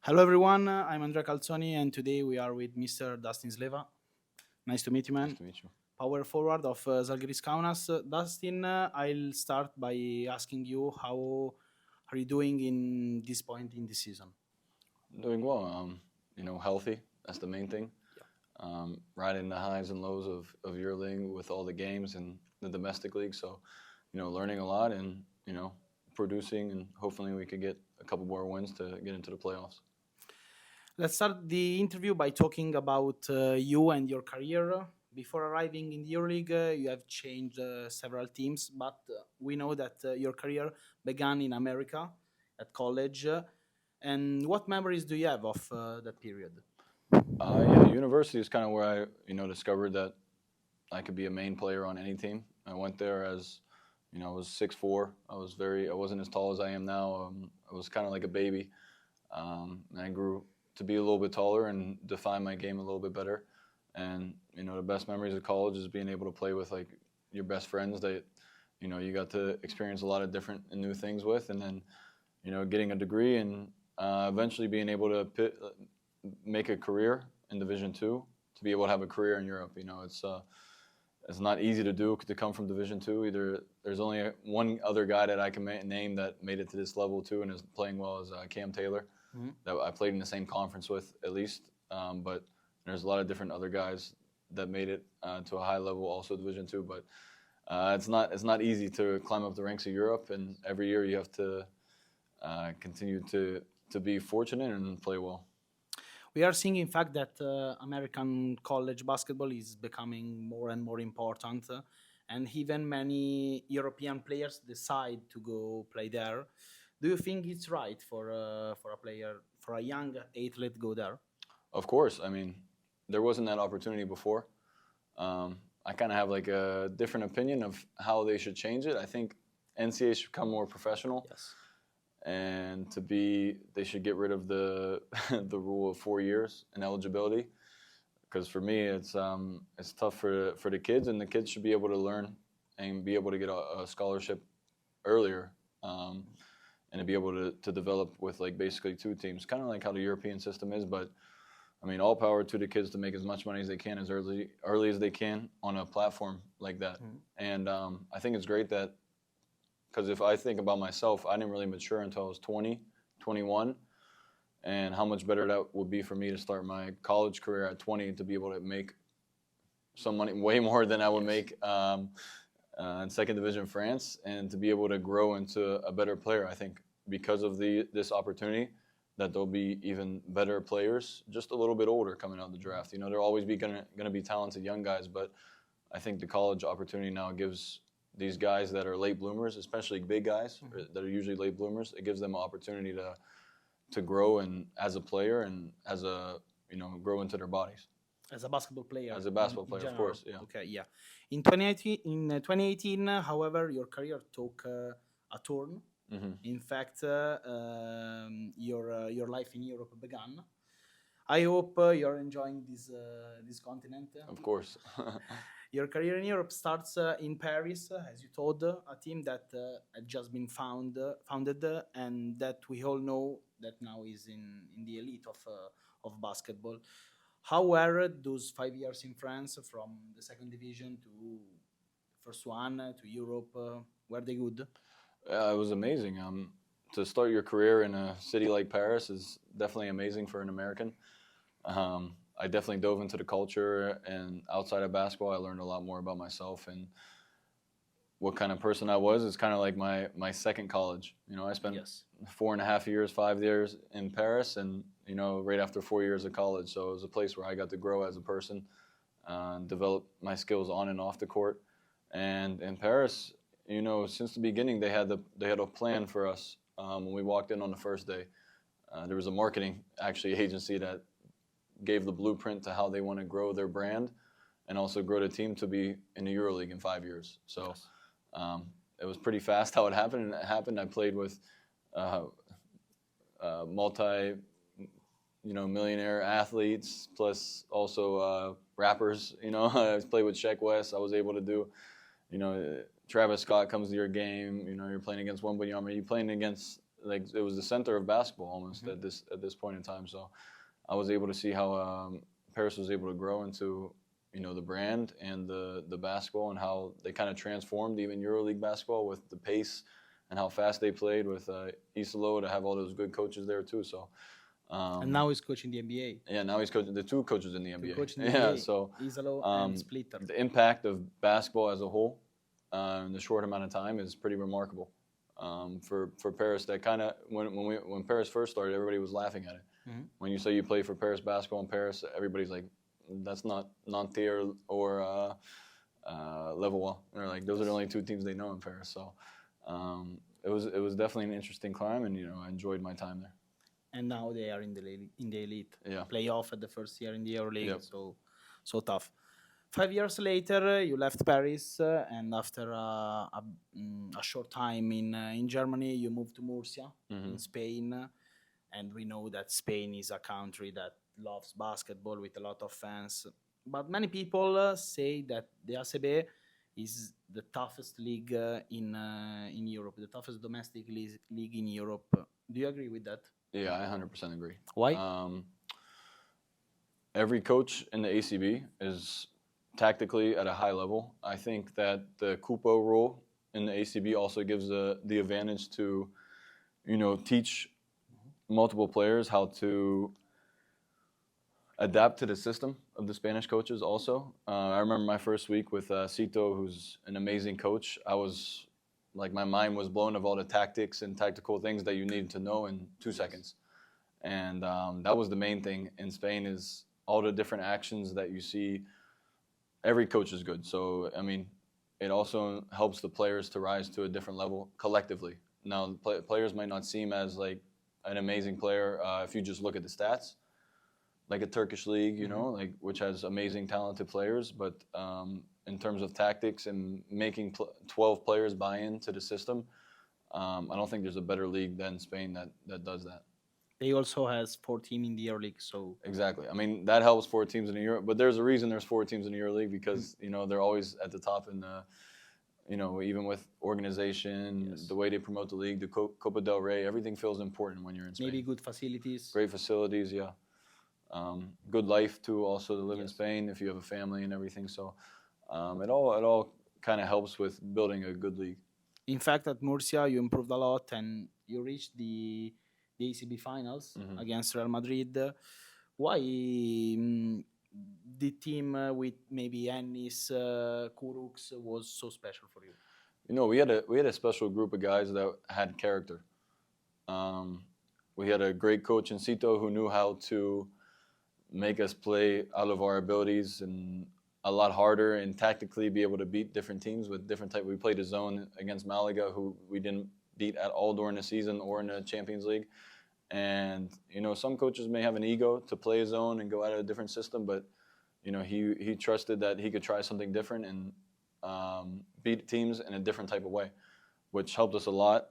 Hello everyone, I'm Andrea Calzoni and today we are with Mr. Dustin Sleva. Nice to meet you, Nice man. to meet you. Power forward of Zalgiris Kaunas. Dustin, I'll start by asking you how are you doing in this point in the season? Doing well. Healthy. That's the main thing. Yeah. Riding the highs and lows of your league with all the games and the domestic league. So, learning a lot and, producing, and hopefully we could get a couple more wins to get into the playoffs. Let's start the interview by talking about you and your career. Before arriving in the EuroLeague, you have changed several teams, but we know that your career began in America at college. And what memories do you have of that period? Yeah, university is kind of where I, discovered that I could be a main player on any team. I went there as, I was 6'4". I wasn't as tall as I am now. I was kind of like a baby. And I grew to be a little bit taller and define my game a little bit better. And the best memories of college is being able to play with like your best friends that you got to experience a lot of different and new things with, and then getting a degree and eventually being able to make a career in Division 2, to be able to have a career in Europe. It's not easy to do, to come from Division 2. Either there's only one other guy that I can name that made it to this level too and is playing well as Cam Taylor, that I played in the same conference with at least. But there's a lot of different other guys that made it to a high level, also Division 2. But it's not easy to climb up the ranks of Europe, and every year you have to continue to be fortunate and play well. We are seeing, in fact, that American college basketball is becoming more and more important, and even many European players decide to go play there. Do you think it's right for a player, for a young athlete, go there? Of course, I mean, there wasn't that opportunity before. I kind of have like a different opinion of how they should change it. I think NCAA should become more professional, Yes. and they should get rid of the the rule of 4 years in eligibility. Because for me, it's tough for the kids, and the kids should be able to learn and be able to get a scholarship earlier, and to be able to develop with like basically two teams, kind of like how the European system is. But I mean, all power to the kids to make as much money as they can as early as they can on a platform like that. And I think it's great that, because if I think about myself, I didn't really mature until I was 20, 21, and how much better that would be for me to start my college career at 20 to be able to make some money, way more than I would make in second division France, and to be able to grow into a better player. I think because of this opportunity, that there'll be even better players, just a little bit older, coming out of the draft. There'll always be gonna be talented young guys, but I think the college opportunity now gives these guys that are late bloomers, especially big guys that are usually late bloomers, it gives them an opportunity to grow and as a player and as a grow into their bodies. As a basketball player. As a basketball in player, of general. course, yeah. Okay, yeah. In 2018, however, your career took a turn. In fact, your life in Europe began. I hope you're enjoying this continent. Of course. Your career in Europe starts in Paris, as you told, a team that had just been founded, and that we all know that now is in the elite of basketball. How were those 5 years in France, from the second division to first one to Europe? Were they good? It was amazing. To start your career in a city like Paris is definitely amazing for an American. I definitely dove into the culture, and outside of basketball, I learned a lot more about myself and what kind of person I was. It's kind of like my second college. I spent 4.5 years, 5 years in Paris, and right after 4 years of college. So it was a place where I got to grow as a person, develop my skills on and off the court. And in Paris, since the beginning, they had a plan for us. When we walked in on the first day, there was a marketing agency that gave the blueprint to how they want to grow their brand and also grow the team to be in the EuroLeague in 5 years. So it was pretty fast how it happened, and it happened. I played with millionaire athletes, plus also rappers. I played with Sheck West. I was able to do, Travis Scott comes to your game. You're playing against Wembanyama. You're playing against like it was the center of basketball almost at this point in time. So I was able to see how Paris was able to grow into the brand and the basketball, and how they kind of transformed even EuroLeague basketball with the pace and how fast they played with Isolo, to have all those good coaches there too. So. And now he's coaching the NBA. Yeah, now he's coaching the two coaches in the NBA. Coaching the Yeah, NBA, so Isolo and Splitter. the impact of basketball as a whole in the short amount of time is pretty remarkable. For Paris, that kind of when Paris first started, everybody was laughing at it. Mm-hmm. When you say you play for Paris basketball in Paris, everybody's like, that's not Nanterre or Levallois. They're like, those are the only two teams they know in Paris. So it was definitely an interesting climb, and I enjoyed my time there. And now they are in the elite. Yeah. Playoff at the first year in the EuroLeague. Yep. So tough. 5 years later, you left Paris, and after a short time in Germany, you moved to Murcia in Spain. And we know that Spain is a country that loves basketball with a lot of fans. But many people say that the ACB is the toughest league in Europe, the toughest domestic league in Europe. Do you agree with that? Yeah, I 100% agree. Why? Every coach in the ACB is tactically at a high level. I think that the Cupo rule in the ACB also gives the advantage to, teach multiple players how to adapt to the system of the Spanish coaches also. I remember my first week with Cito, who's an amazing coach. I was like, my mind was blown of all the tactics and tactical things that you needed to know in 2 seconds. And that was the main thing in Spain, is all the different actions that you see. Every coach is good. So, I mean, it also helps the players to rise to a different level collectively. Now, players might not seem as like an amazing player if you just look at the stats, like a Turkish league, like which has amazing talented players. But in terms of tactics and making 12 players buy into the system, I don't think there's a better league than Spain that does that. They also has 4 teams in the EuroLeague, so exactly. I mean, that helps 4 teams in the Euro, but there's a reason there's 4 teams in the EuroLeague, because they're always at the top in the, even with organization, the way they promote the league, the Copa del Rey, everything feels important when you're in Spain. Maybe good facilities. Great facilities, yeah. Good life too, also to live in Spain if you have a family and everything. So it all kind of helps with building a good league. In fact, at Murcia, you improved a lot, and you reached the ACB finals against Real Madrid. Why the team with maybe Ennis, Kuruks was so special for you? We had a special group of guys that had character. We had a great coach in Cito who knew how to make us play out of our abilities and a lot harder, and tactically be able to beat different teams with different type. We played a zone against Malaga, who we didn't beat at all during the season or in the Champions League. And some coaches may have an ego to play a zone and go out of a different system, but he trusted that he could try something different and beat teams in a different type of way, which helped us a lot,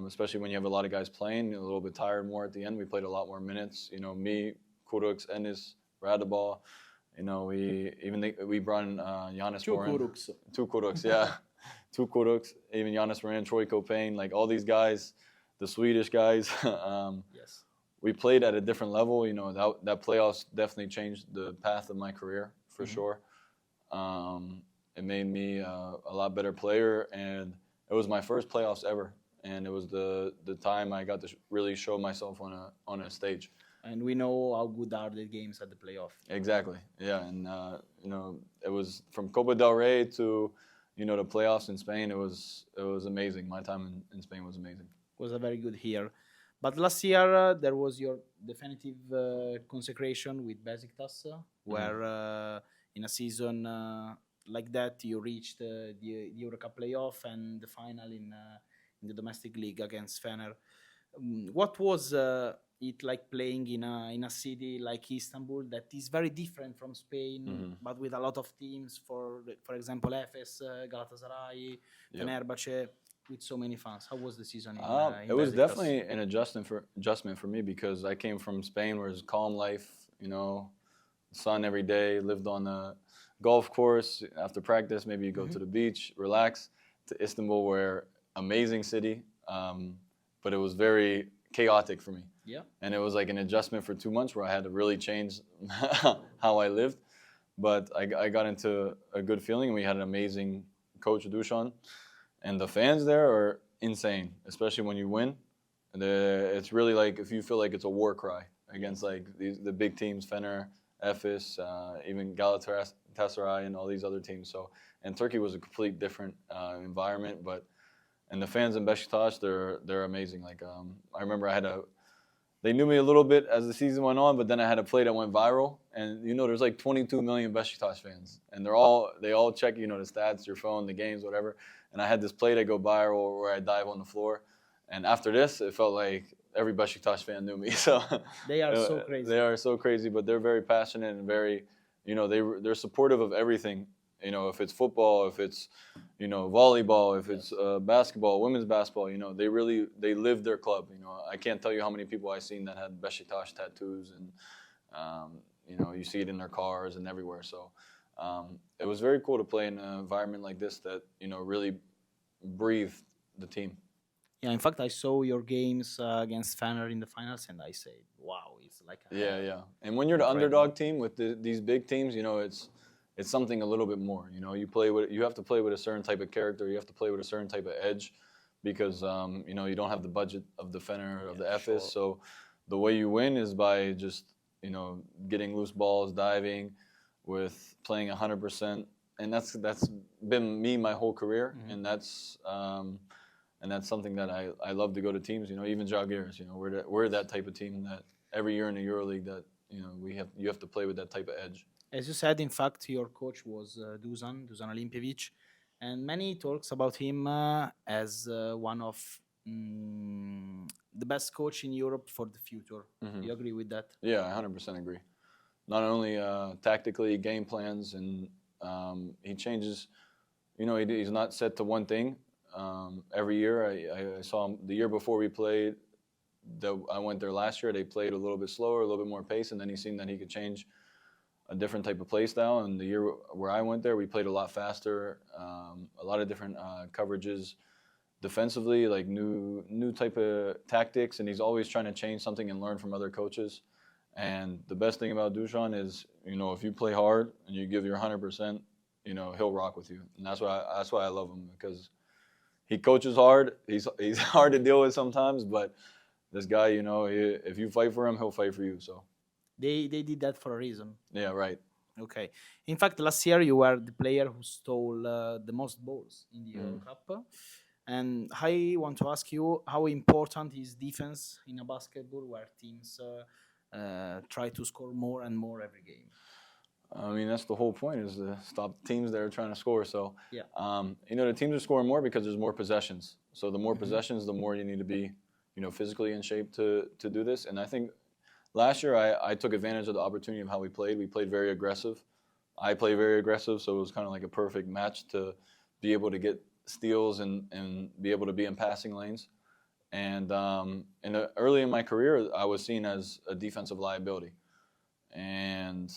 especially when you have a lot of guys playing, a little bit tired more at the end. We played a lot more minutes. Me, Kuruks, Ennis, Radabal. We brought in Giannis Morin. Two Kuruks, yeah. 2 Kuruks, even Giannis Morin, Troy Copain, like all these guys, the Swedish guys. Yes. We played at a different level. That playoffs definitely changed the path of my career, for sure. It made me a lot better player, and it was my first playoffs ever. And it was the time I got to really show myself on a stage. And we know how good are the games at the playoff. Exactly, yeah. And, it was from Copa del Rey to, the playoffs in Spain. It was amazing. My time in Spain was amazing. It was a very good year. But last year, there was your definitive consecration with Besiktas, where in a season like that, you reached the EuroCup playoff and the final in the domestic league against Fener. What was it like playing in a city like Istanbul that is very different from Spain, but with a lot of teams, for example, Efes, Galatasaray, Fenerbahce, with so many fans? How was the season in it was Besiktas? definitely an adjustment for me, because I came from Spain, where it's calm life, sun every day, lived on a golf course. After practice, maybe you go to the beach, relax, to Istanbul, where amazing city. but it was very chaotic for me. Yeah. And it was like an adjustment for 2 months where I had to really change how I lived. But I got into a good feeling. We had an amazing coach, Dushan, and the fans there are insane, especially when you win. It's really like if you feel like it's a war cry against like the big teams, Fener, Efes, even Galatasaray, and all these other teams. So, and Turkey was a complete different environment, but and the fans in Beşiktaş, they're amazing. Like I remember they knew me a little bit as the season went on, but then I had a play that went viral, and there's like 22 million Beşiktaş fans, and they all check the stats, your phone, the games, whatever. And I had this play that go viral where I dive on the floor, and after this, it felt like every Beşiktaş fan knew me. So They are so crazy. They are so crazy, but they're very passionate and very, they're supportive of everything. If it's football, if it's, volleyball, if it's basketball, women's basketball, they live their club. I can't tell you how many people I've seen that had Beşiktaş tattoos, and you see it in their cars and everywhere. So it was very cool to play in an environment like this that really breathed the team. Yeah, in fact, I saw your games against Fener in the finals, and I said, "Wow, it's like yeah." And when you're the incredible underdog team with these big teams, it's something a little bit more. You have to play with a certain type of character. You have to play with a certain type of edge, because you don't have the budget of the Fener or of the Efes. sure. So the way you win is by just getting loose balls, diving, with playing 100%, and that's been me my whole career, and that's something that I love to go to teams. Even Žalgiris, we're that type of team that every year in the EuroLeague that you have to play with that type of edge. As you said, in fact, your coach was Dusan Olimpjevic, and many talks about him as one of the best coach in Europe for the future. You agree with that? Yeah, I 100% agree. Not only tactically, game plans, and he changes. He's not set to one thing. Every year, I saw him the year before we played. I went there last year. They played a little bit slower, a little bit more pace, and then he seen that he could change a different type of play style. And the year where I went there, we played a lot faster, a lot of different coverages defensively, like new type of tactics. And he's always trying to change something and learn from other coaches. And the best thing about Dusan is, if you play hard and you give your 100%, he'll rock with you. And that's why I love him, because he coaches hard. He's hard to deal with sometimes, but this guy, if you fight for him, he'll fight for you. So they did that for a reason. Yeah, right. Okay. In fact, last year you were the player who stole the most balls in the Euro Cup. And I want to ask you, how important is defense in a basketball where teams try to score more and more every game? I mean, that's the whole point, is to stop teams that are trying to score. So, Yeah. The teams are scoring more because there's more possessions. So the more possessions, the more you need to be, physically in shape to do this. And I think last year I took advantage of the opportunity of how we played. We played very aggressive. I play very aggressive, so it was kind of like a perfect match to be able to get steals and be able to be in passing lanes. And early in my career, I was seen as a defensive liability. And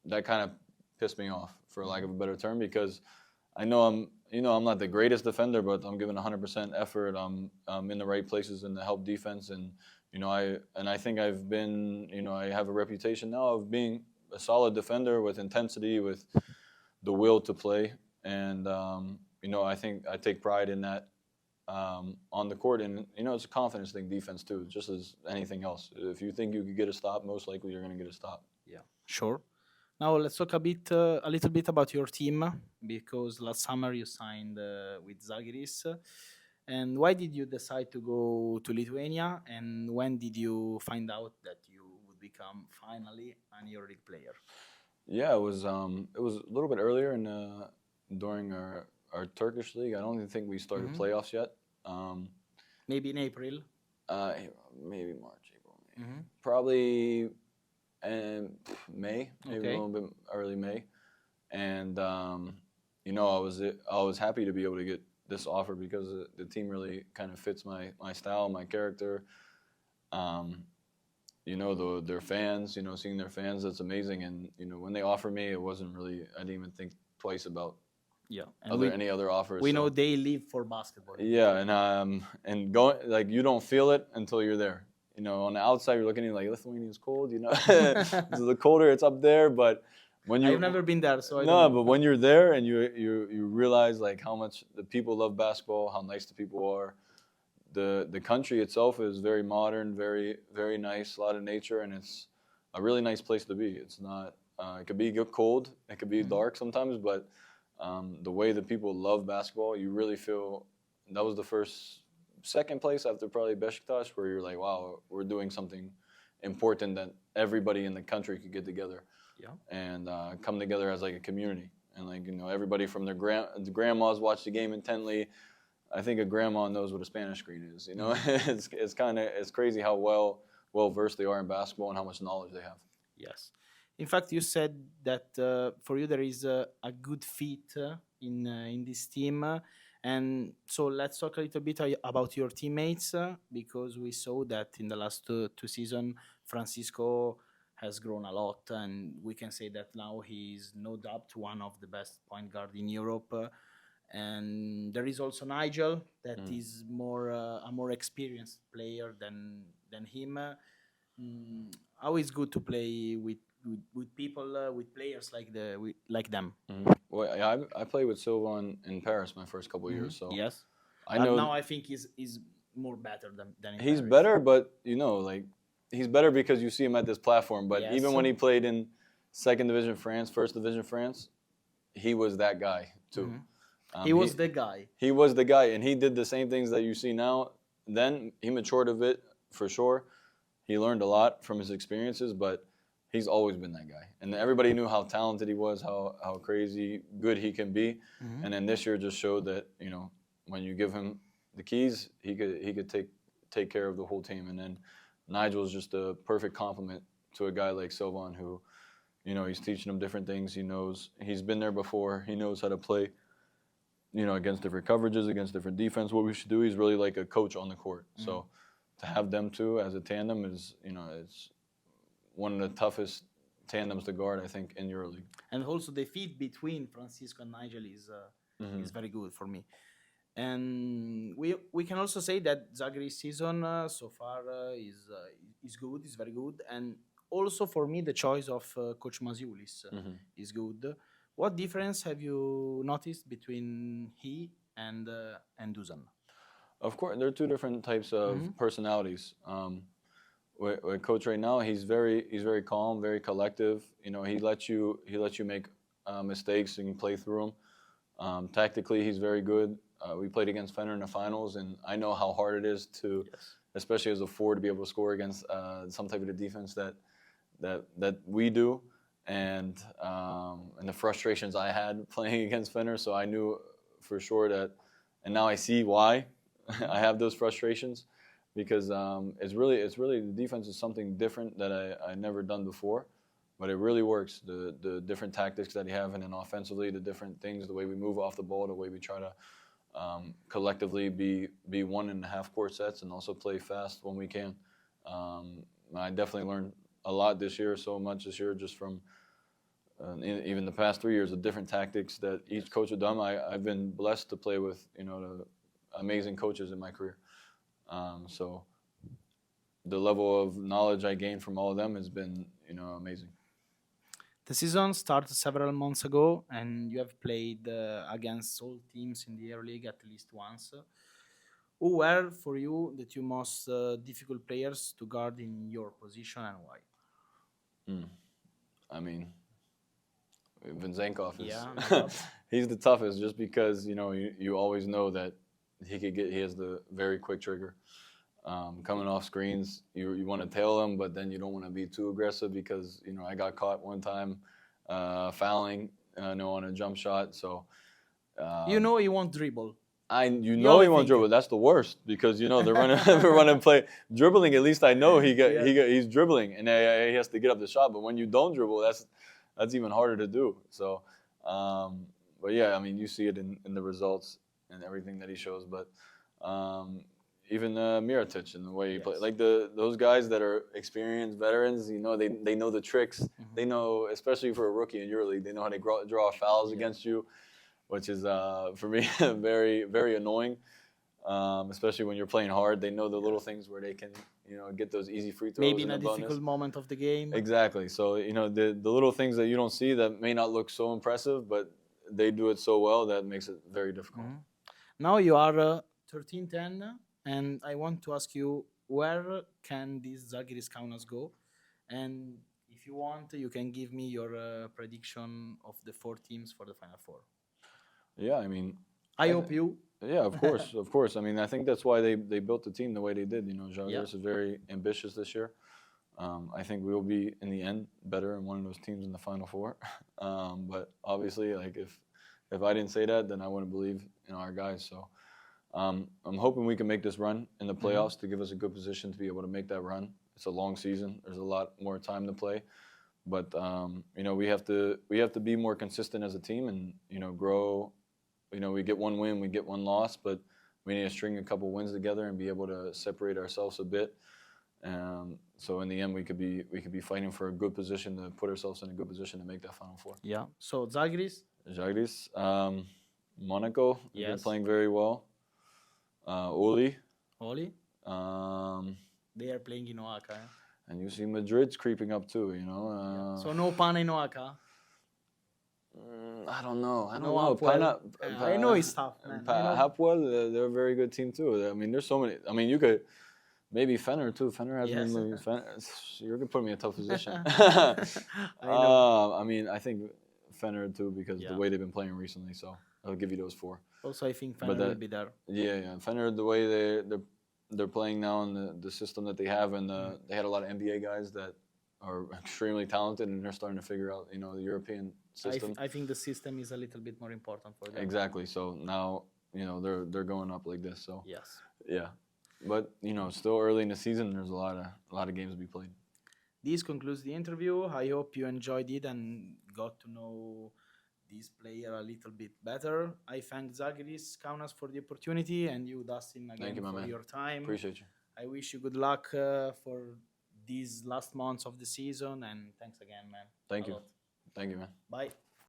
that kind of pissed me off, for lack of a better term, because I know I'm not the greatest defender, but I'm giving 100% effort. I'm in the right places in the help defense, and I think I've been, I have a reputation now of being a solid defender with intensity, with the will to play, and I think I take pride in that on the court, and it's a confidence thing, defense too, just as anything else. If you think you could get a stop, most likely you're going to get a stop. Yeah, sure. Now let's talk a little bit about your team, because last summer you signed with Žalgiris. And why did you decide to go to Lithuania? And when did you find out that you would become finally an EuroLeague player? Yeah, it was a little bit earlier during our Turkish league. I don't even think we started playoffs yet. Maybe in April. Maybe March, April, May. Probably May, maybe a little bit early May. And I was happy to be able to get this offer, because the team really kind of fits my style, my character. Their fans, seeing their fans, that's amazing. And when they offered me, it wasn't really, I didn't even think twice about Yeah, and any other offers. we So. know they live for basketball. Yeah, and going like you don't feel it until you're there. You know, on the outside you're looking at it like Lithuania's cold. You know, the colder it's up there, but when you I've never been there, so I don't no, know. but when you're there and you realize like how much the people love basketball, how nice the people are. The country itself is very modern, very nice, a lot of nature, and it's a really nice place to be. It's not. It could be cold, it could be dark sometimes, but the way that people love basketball, you really feel that was the second place after probably Besiktas, where you're like, wow, we're doing something important that everybody in the country could get together and come together as like a community. And like, you know, everybody from their the grandmas watch the game intently. I think a grandma knows what a Spanish screen is. You know, it's crazy how well versed they are in basketball and how much knowledge they have. Yes. In fact, you said that for you there is a good fit in this team. And so let's talk a little bit about your teammates because we saw that in the last two seasons, Francisco has grown a lot, and we can say that now he is no doubt one of the best point guard in Europe. And there is also Nigel that is a more experienced player than him. Always good to play with people with players like them. Well, yeah, I played with Silva in Paris my first couple of years, so Yes, I but know now I think he's more better than in he's Paris. better, but you know, like he's better because you see him at this platform. But Yes. even when he played in second division France, first division France, he was that guy too. He was the guy. He was the guy, and he did the same things that you see now. Then he matured a bit for sure. He learned a lot from his experiences, but he's always been that guy. And everybody knew how talented he was, how crazy good he can be. And then this year just showed that, you know, when you give him the keys, he could take care of the whole team. And then Nigel is just a perfect complement to a guy like Sylvain who, you know, he's teaching him different things. He's been there before. He knows how to play, you know, against different coverages, against different defense, what we should do. He's really like a coach on the court. So to have them two as a tandem is, you know, it's one of the toughest tandems to guard, I think, in EuroLeague. And also the fit between Francisco and Nigel is very good for me. And we can also say that Zagre's season so far is good, is very good. And also for me, the choice of Coach Masiulis is good. What difference have you noticed between he and Dusan? Of course, there are two different types of personalities. With Coach right now, he's very calm, very collective. You know, he lets you make mistakes and play through them. Tactically, he's very good. We played against Fener in the finals, and I know how hard it is to, especially as a forward, to be able to score against some type of the defense that we do, and the frustrations I had playing against Fener. So I knew for sure that, and now I see why I have those frustrations, because it's really the defense is something different that I never done before, but it really works. The different tactics that you have, and then offensively the different things, the way we move off the ball, the way we try to collectively be 1.5 court sets and also play fast when we can. I definitely learned a lot this year, so much this year, just from even the past 3 years of different tactics that each coach had done. I've been blessed to play with, you know, the amazing coaches in my career. So the level of knowledge I gained from all of them has been, you know, amazing. The season started several months ago, and you have played against all teams in the EuroLeague at least once. Who were for you the two most difficult players to guard in your position, and why? I mean, Vinzenkov is Yeah, he's the toughest, just because, you know, you always know that he has the very quick trigger. Coming off screens, you want to tail him, but then you don't want to be too aggressive, because, you know, I got caught one time fouling, on a jump shot. So you know he won't dribble. He won't dribble. That's the worst, because, you know, they're running play dribbling. At least I know he's dribbling, and he has to get up the shot. But when you don't dribble, that's even harder to do. So, but yeah, I mean, you see it in the results and everything that he shows. But even Mirotic and the way he plays, like those guys that are experienced veterans, you know, they know the tricks. They know, especially for a rookie in EuroLeague, they know how to draw fouls against you. which is for me very very annoying. Especially when you're playing hard, they know the little things where they can, get those easy free throws Maybe in in a the bonus. difficult moment of the game. Exactly. So the little things that you don't see that may not look so impressive, but they do it so well that makes it very difficult. Now you are 13-10, and I want to ask you, where can these Zagris Kaunas go? And if you want, you can give me your prediction of the 4 teams for the Final Four. Yeah, I mean, I hope you. yeah, of course, of course. I mean, I think that's why they built the team the way they did. Žalgiris Yeah. is very ambitious this year. I think we will be in the end better in one of those teams in the Final Four. But obviously, like if I didn't say that, then I wouldn't believe in our guys. So I'm hoping we can make this run in the playoffs to give us a good position to be able to make that run. It's a long season. There's a lot more time to play, but we have to be more consistent as a team and grow. We get one win, we get one loss, but we need to string a couple wins together and be able to separate ourselves a bit. So in the end, we could be fighting for a good position to put ourselves in a good position to make that Final Four. Yeah. So Zagris. Monaco, they've been playing very well. Oli. They are playing in Oaxaca. And you see Madrid's creeping up too, So no Pana in Oaxaca. I don't know. I don't No, know. I know it's tough, man. Hapoel, they're a very good team too. I mean, there's so many. I mean, you could maybe Fenner too. Fenner has been moving. You're gonna put me in a tough position. I know. I mean, I think Fenner too because the way they've been playing recently. So I'll give you those 4. Also, I think Fenner will be there. Yeah. Fenner, the way they're playing now and the system that they have, and they had a lot of NBA guys that are extremely talented, and they're starting to figure out the European system. I think the system is a little bit more important for them. Exactly. So now they're going up like this. So yes. Yeah, but still early in the season. There's a lot of games to be played. This concludes the interview. I hope you enjoyed it and got to know this player a little bit better. I thank Zagris Kaunas for the opportunity, and you, Dustin, again for your time. Appreciate you. I wish you good luck for these last months of the season, and thanks again, man. Thank you. Thank you, man. Bye.